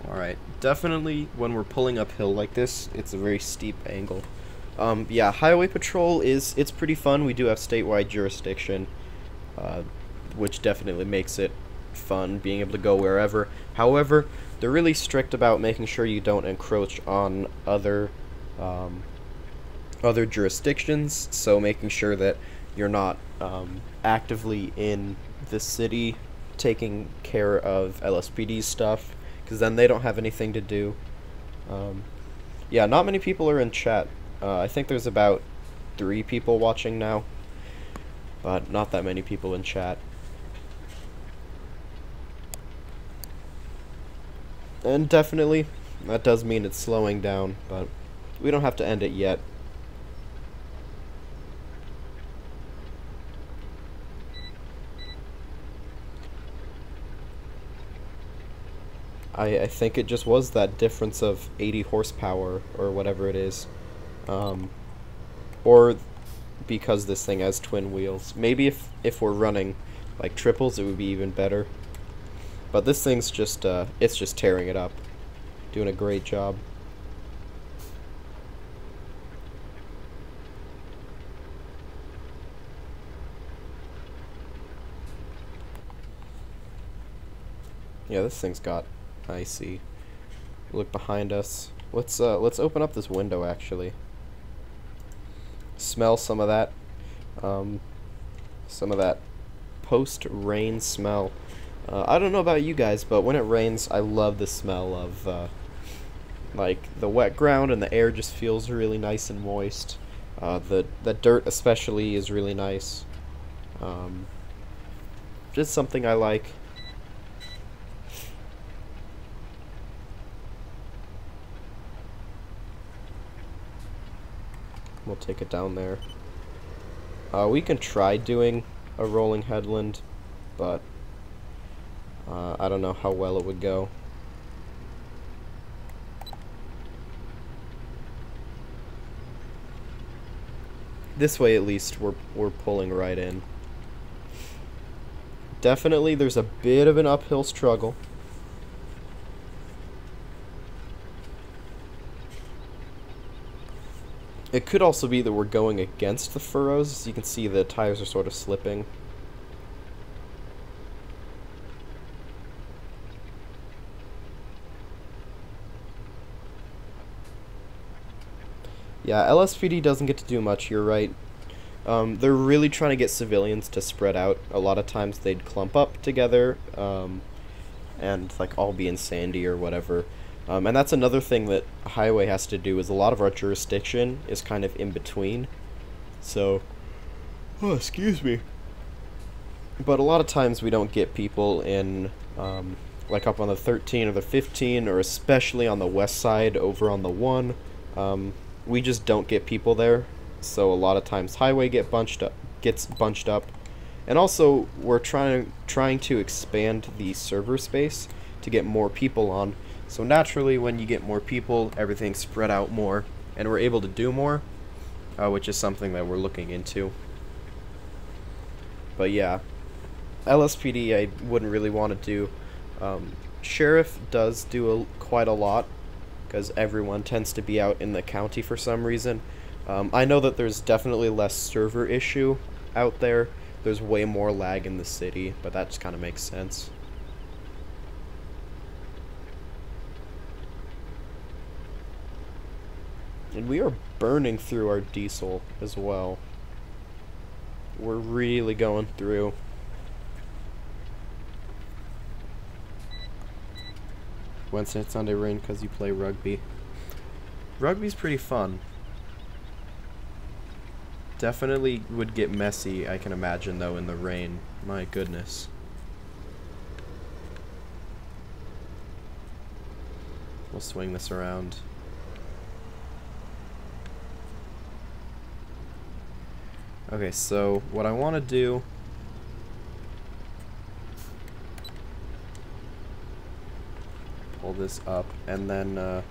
Alright, definitely when we're pulling uphill like this, it's a very steep angle. Yeah, highway patrol it's pretty fun. We do have statewide jurisdiction, which definitely makes it fun, being able to go wherever. However, they're really strict about making sure you don't encroach on other jurisdictions, so making sure that you're not actively in the city taking care of LSPD stuff, because then they don't have anything to do. Yeah, not many people are in chat. I think there's about 3 people watching now, but not that many people in chat. And definitely, that does mean it's slowing down, but we don't have to end it yet. I think it just was that difference of 80 horsepower, or whatever it is. or because this thing has twin wheels. Maybe if we're running like triples, it would be even better. But this thing's just it's just tearing it up, doing a great job. Yeah, this thing's got icy. Look behind us. Let's open up this window actually. Smell some of that post-rain smell. I don't know about you guys, but when it rains, I love the smell of like the wet ground, and the air just feels really nice and moist. The dirt especially is really nice. Just something I like. We'll take it down there. We can try doing a rolling headland, but I don't know how well it would go. This way, at least, we're pulling right in. Definitely, there's a bit of an uphill struggle. It could also be that we're going against the furrows. As you can see, the tires are sort of slipping. Yeah, LSPD doesn't get to do much, you're right. They're really trying to get civilians to spread out. A lot of times they'd clump up together, and like all be in Sandy or whatever. And that's another thing that Highway has to do, is a lot of our jurisdiction is kind of in between. So, oh, excuse me. But a lot of times we don't get people in, like up on the 13 or the 15, or especially on the west side over on the 1. We just don't get people there. So a lot of times Highway gets bunched up. And also, we're trying to expand the server space to get more people on. So naturally, when you get more people, everything's spread out more, and we're able to do more, which is something that we're looking into. But yeah, LSPD I wouldn't really want to do. Sheriff does do quite a lot, because everyone tends to be out in the county for some reason. I know that there's definitely less server issue out there. There's way more lag in the city, but that just kind of makes sense. And we are burning through our diesel as well. We're really going through. Wednesday and Sunday rain because you play rugby. Rugby's pretty fun. Definitely would get messy, I can imagine, though, in the rain. My goodness. We'll swing this around. Okay, so what I want to do... pull this up, and then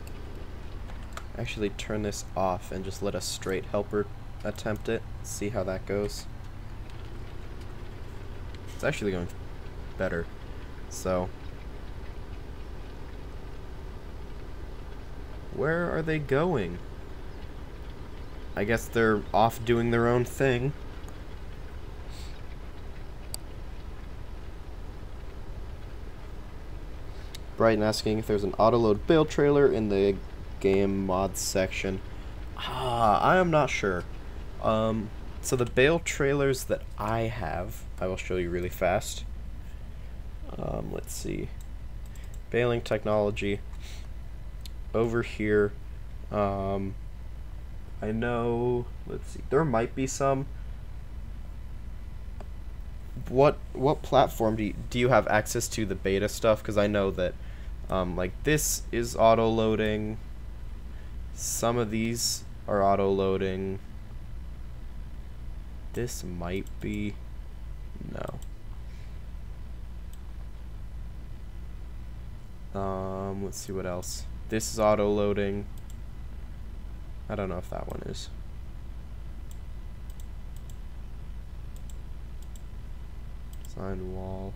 actually turn this off and just let a straight helper attempt it. See how that goes. It's actually going better. So, where are they going? I guess they're off doing their own thing. Brighton asking if there's an autoload bale trailer in the game mods section. I am not sure. So the bale trailers that I have, I will show you really fast. Let's see. Baling technology. Over here, I know, let's see, there might be some. What platform do you have access to the beta stuff? Because I know that, like, this is auto-loading. Some of these are auto-loading. This might be, no. Let's see what else. This is auto-loading. I don't know if that one is. Sign wall.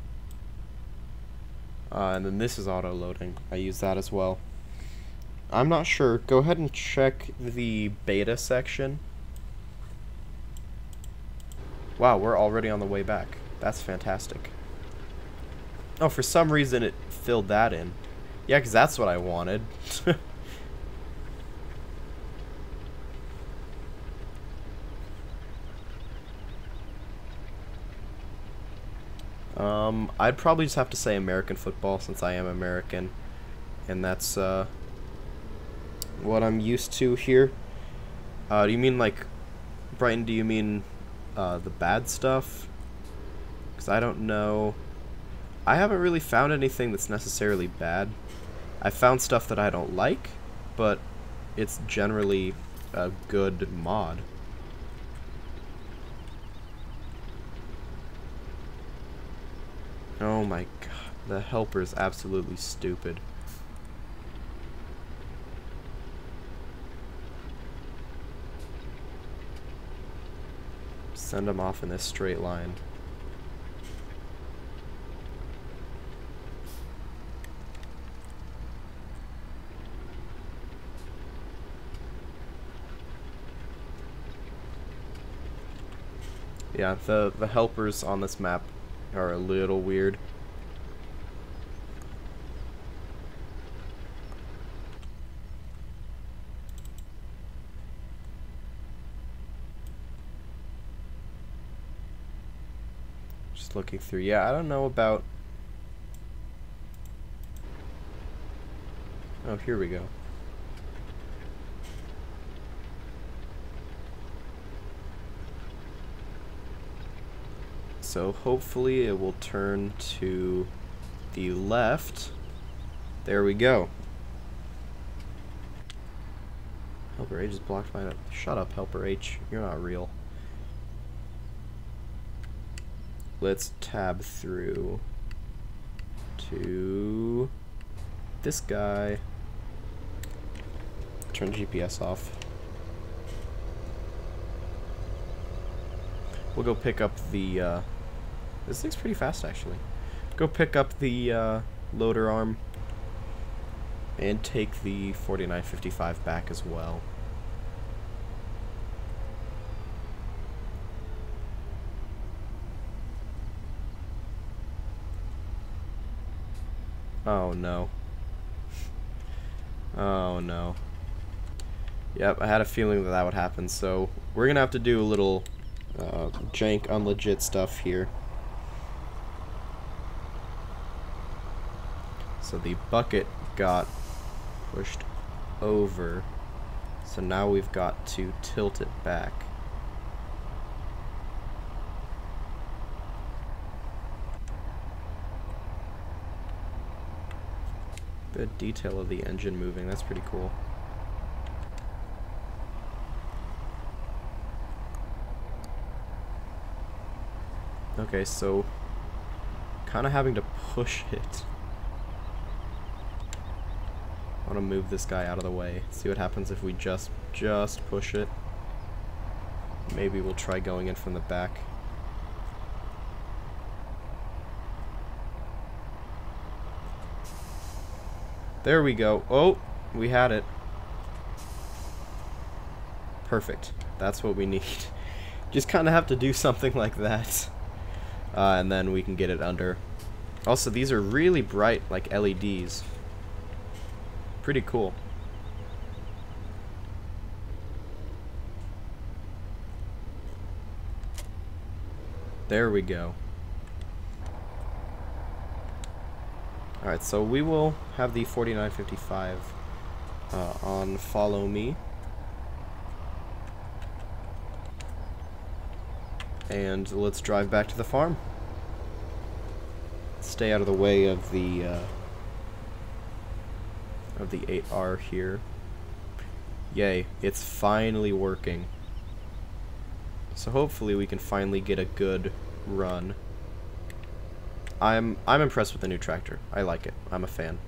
And then this is auto-loading. I use that as well. I'm not sure. Go ahead and check the beta section. Wow, we're already on the way back. That's fantastic. Oh, for some reason it filled that in. Yeah, because that's what I wanted. I'd probably just have to say American football since I am American. And that's, what I'm used to here. Do you mean, like, Brighton, do you mean, the bad stuff? Because I don't know. I haven't really found anything that's necessarily bad. I found stuff that I don't like, but it's generally a good mod. Oh my god, the helper is absolutely stupid. Send them off in this straight line. Yeah, the helpers on this map are a little weird. Just looking through. Yeah, I don't know about... Oh, here we go. So hopefully it will turn to the left. There we go. Helper H is blocked by... Shut up, Helper H. You're not real. Let's tab through to this guy. Turn GPS off. We'll go pick up the... this thing's pretty fast, actually. Go pick up the loader arm and take the 4955 back as well. Oh no. Oh no. Yep, I had a feeling that that would happen, so we're gonna have to do a little jank unlegit stuff here. So the bucket got pushed over, so now we've got to tilt it back. Good detail of the engine moving, that's pretty cool. Okay, so kind of having to push it. I want to move this guy out of the way. See what happens if we just push it. Maybe we'll try going in from the back. There we go. Oh, we had it. Perfect. That's what we need. Just kind of have to do something like that. And then we can get it under. Also, these are really bright, like LEDs. Pretty cool. There we go. Alright, so we will have the 4955 on follow me. And let's drive back to the farm. Stay out of the way of the 8R here. Yay, it's finally working. So hopefully we can finally get a good run. I'm impressed with the new tractor. I like it. I'm a fan.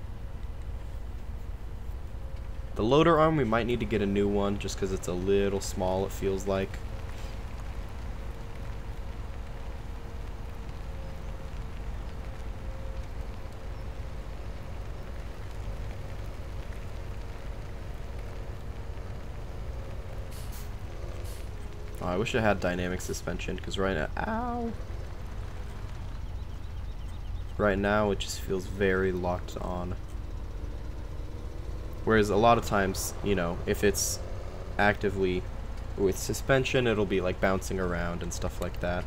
The loader arm, we might need to get a new one just because it's a little small, it feels like. Oh, I wish I had dynamic suspension because right now, ow! Right now it just feels very locked on. Whereas a lot of times, you know, if it's actively with suspension, it'll be like bouncing around and stuff like that.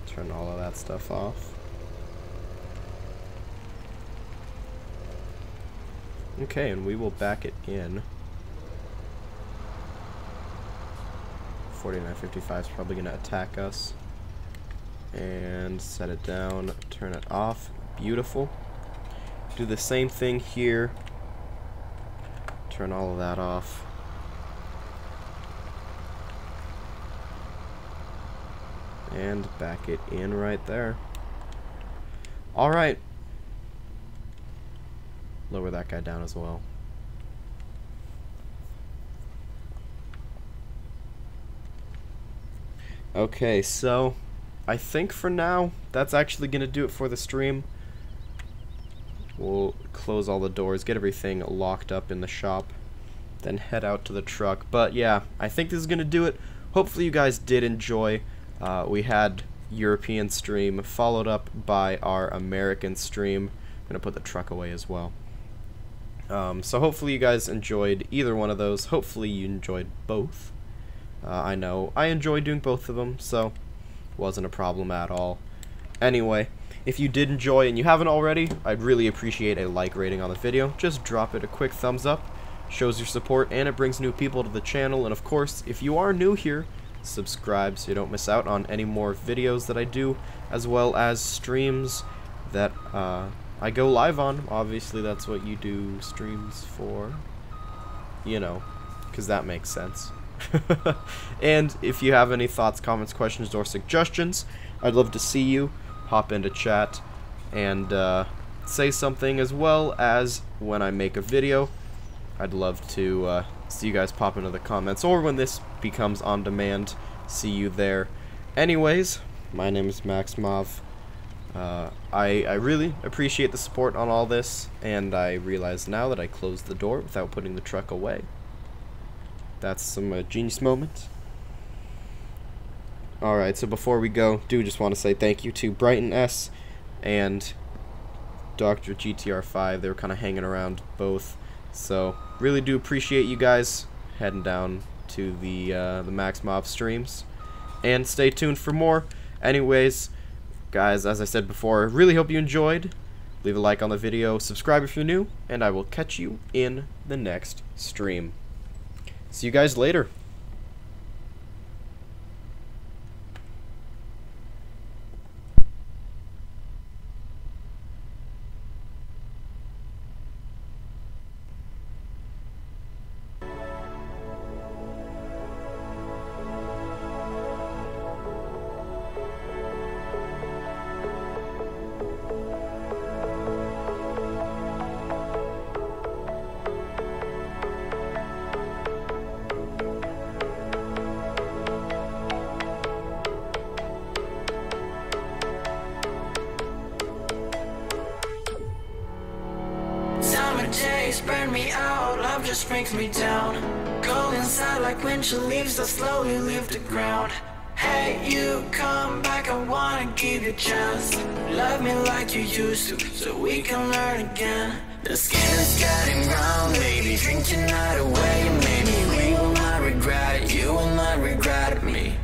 Turn all of that stuff off. Okay, and we will back it in. 4955 is probably going to attack us. And set it down, turn it off. Beautiful. Do the same thing here. Turn all of that off. And back it in right there. Alright. Lower that guy down as well. Okay, so I think for now that's actually gonna do it for the stream. We'll close all the doors, get everything locked up in the shop, then head out to the truck. But yeah, I think this is gonna do it. Hopefully you guys did enjoy. We had European stream followed up by our American stream. I'm gonna put the truck away as well. So hopefully you guys enjoyed either one of those. Hopefully you enjoyed both. I know I enjoyed doing both of them, so wasn't a problem at all. Anyway, if you did enjoy and you haven't already, I'd really appreciate a like rating on the video. Just drop it a quick thumbs up. Shows your support and it brings new people to the channel. And of course, if you are new here, subscribe so you don't miss out on any more videos that I do, as well as streams that I go live on. Obviously that's what you do streams for, you know, because that makes sense. And if you have any thoughts, comments, questions, or suggestions, I'd love to see you. Hop into chat and say something, as well as when I make a video. I'd love to see you guys pop into the comments, or when this becomes on demand, see you there. Anyways, my name is Maxmov. I really appreciate the support on all this, and I realize now that I closed the door without putting the truck away. That's some genius moment. Alright, so before we go, just want to say thank you to Brighton S and Dr. GTR5. They were kind of hanging around both. So, really do appreciate you guys heading down to the Maxmov streams. And stay tuned for more. Anyways, guys, as I said before, really hope you enjoyed. Leave a like on the video, subscribe if you're new, and I will catch you in the next stream. See you guys later. Days burn me out, love just brings me down. Cold inside like windshield leaves that slowly leave the ground. Hey, you come back, I wanna give you a chance. Love me like you used to, so we can learn again. The skin is getting brown, baby, drink your night away. Maybe we will not regret it, you will not regret me.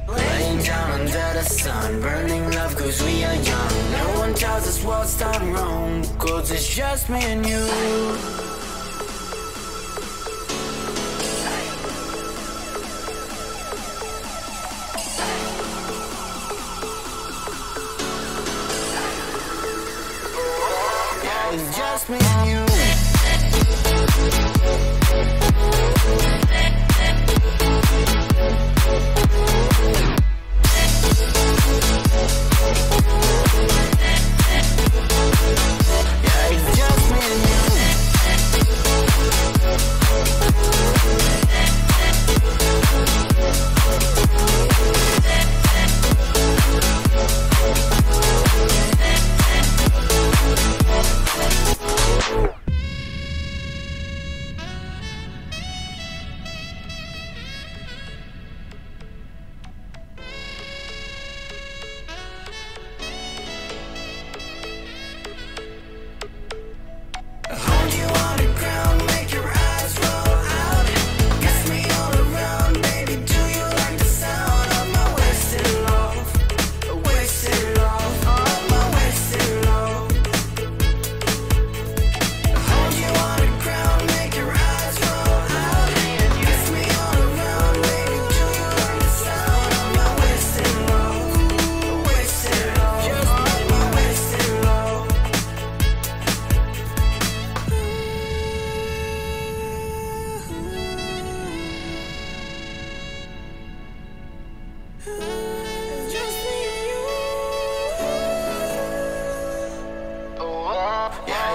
Laying down under the sun, burning love cause we are young. No one tells us what's done wrong, cause it's just me and you. Yeah, it's just me and you.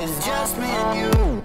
It's just me and you.